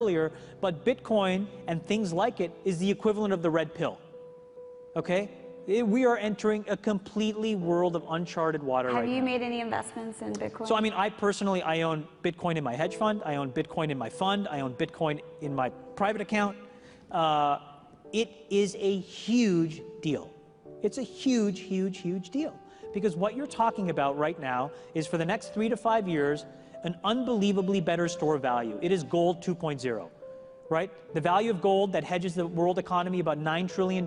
earlier, but Bitcoin and things like it is the equivalent of the red pill. Okay? We are entering a completely world of uncharted water right now. Have you made any investments in Bitcoin? So, I mean, I personally, I own Bitcoin in my hedge fund. I own Bitcoin in my fund. I own Bitcoin in my private account. It is a huge deal. It's a huge, huge, huge deal. Because what you're talking about right now is for the next 3 to 5 years, an unbelievably better store of value. It is gold 2.0, right? The value of gold that hedges the world economy about $9 trillion,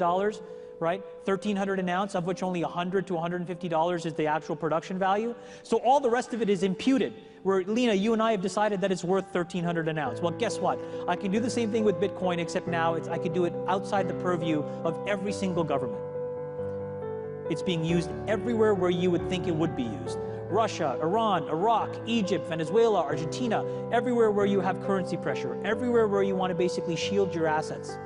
right? 1,300 an ounce, of which only $100 to $150 is the actual production value. So all the rest of it is imputed, where, Lena, you and I have decided that it's worth 1,300 an ounce. Well, guess what? I can do the same thing with Bitcoin, except now I could do it outside the purview of every single government. It's being used everywhere where you would think it would be used. Russia, Iran, Iraq, Egypt, Venezuela, Argentina, everywhere where you have currency pressure, everywhere where you want to basically shield your assets.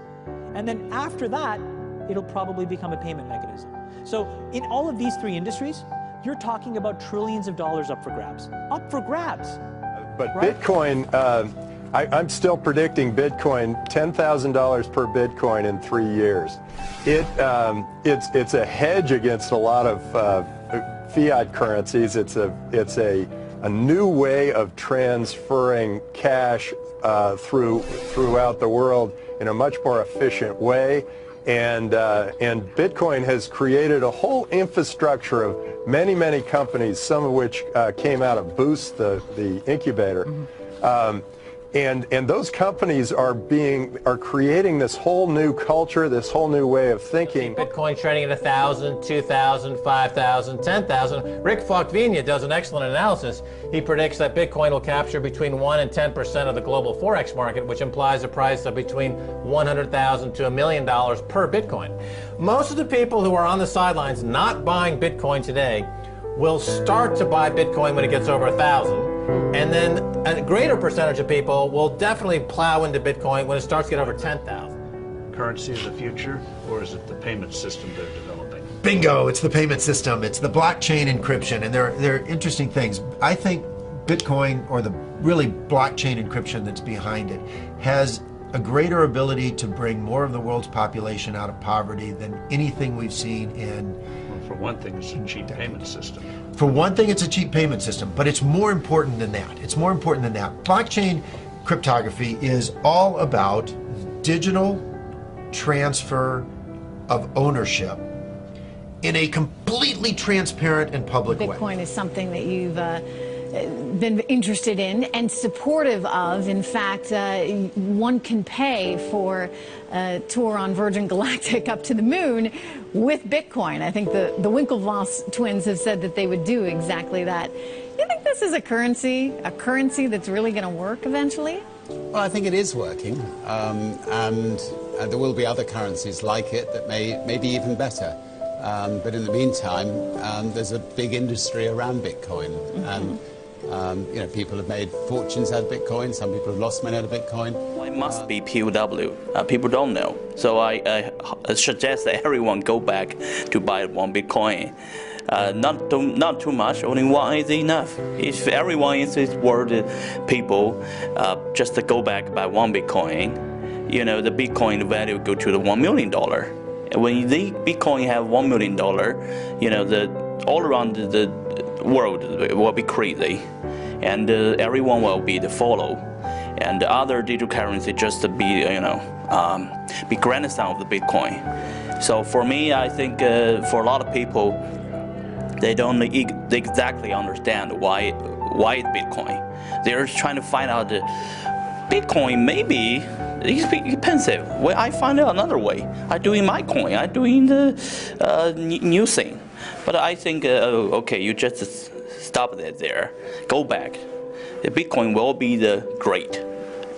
And then after that, it'll probably become a payment mechanism. So in all of these three industries, you're talking about trillions of dollars up for grabs. Up for grabs. But right? Bitcoin, I'm still predicting Bitcoin, $10,000 per Bitcoin in 3 years. It's a hedge against a lot of fiat currencies. It's a new way of transferring cash throughout the world in a much more efficient way. And Bitcoin has created a whole infrastructure of many companies, some of which came out of Boost, the incubator. Mm-hmm. And those companies are creating this whole new culture, this whole new way of thinking. Bitcoin trading at 1,000, 2,000, 5,000, 10,000. Rick Falkvinia does an excellent analysis. He predicts that Bitcoin will capture between 1 and 10% of the global Forex market, which implies a price of between $100,000 to $1 million per Bitcoin. Most of the people who are on the sidelines not buying Bitcoin today will start to buy Bitcoin when it gets over 1,000. And then a greater percentage of people will definitely plow into Bitcoin when it starts to get over 10,000. Currency of the future, or is it the payment system they're developing? Bingo, it's the payment system. It's the blockchain encryption, and they're interesting things. I think Bitcoin, or the really blockchain encryption that's behind it, has a greater ability to bring more of the world's population out of poverty than anything we've seen in... For one thing, it's a cheap payment system. For one thing, it's a cheap payment system, but it's more important than that. It's more important than that. Blockchain cryptography is all about digital transfer of ownership in a completely transparent and public way. Bitcoin is something that you've been interested in and supportive of. In fact, one can pay for a tour on Virgin Galactic up to the moon with Bitcoin. I think the Winklevoss twins have said that they would do exactly that. You think this is a currency that's really going to work eventually? Well, I think it is working, and there will be other currencies like it that may be even better. But in the meantime, there's a big industry around Bitcoin. Mm-hmm. And you know, people have made fortunes out of Bitcoin. Some people have lost money out of Bitcoin. Well, it must be POW. People don't know. So I suggest that everyone go back to buy one Bitcoin. Not too much. Only one is enough. If everyone is worth people just to go back buy one Bitcoin, you know, the Bitcoin value go to the $1 million. And when the Bitcoin have $1 million, you know, all around the world will be crazy, and everyone will be the follow, and the other digital currency just to be, you know, be grandson of the Bitcoin. So for me, I think for a lot of people, they don't exactly understand why it's Bitcoin. They're trying to find out that Bitcoin maybe it's expensive. Well, I find out another way. I do in my coin. I do in the new thing. But I think, okay, you just stop that there. Go back. The Bitcoin will be the great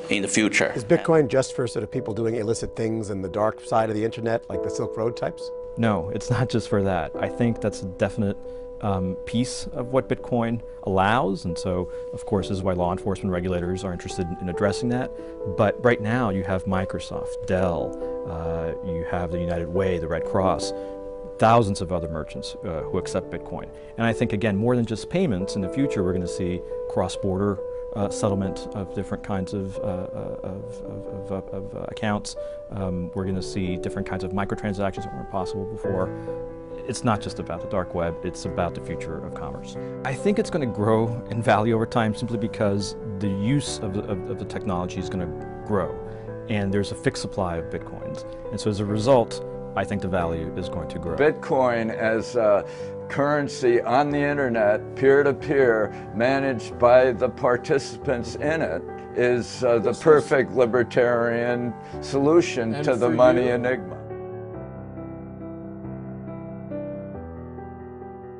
in the future. Is Bitcoin just for sort of people doing illicit things in the dark side of the internet, like the Silk Road types? No, it's not just for that. I think that's a definite piece of what Bitcoin allows, and so of course this is why law enforcement regulators are interested in addressing that. But right now you have Microsoft, Dell, you have the United Way, the Red Cross, thousands of other merchants who accept Bitcoin. And I think, again, more than just payments, in the future we're going to see cross-border settlement of different kinds of accounts. We're going to see different kinds of microtransactions that weren't possible before. It's not just about the dark web, it's about the future of commerce. I think it's going to grow in value over time simply because the use of the technology is going to grow, and there's a fixed supply of Bitcoins. And so as a result, I think the value is going to grow. Bitcoin as a currency on the internet, peer-to-peer, managed by the participants in it, is the perfect libertarian solution to the money enigma.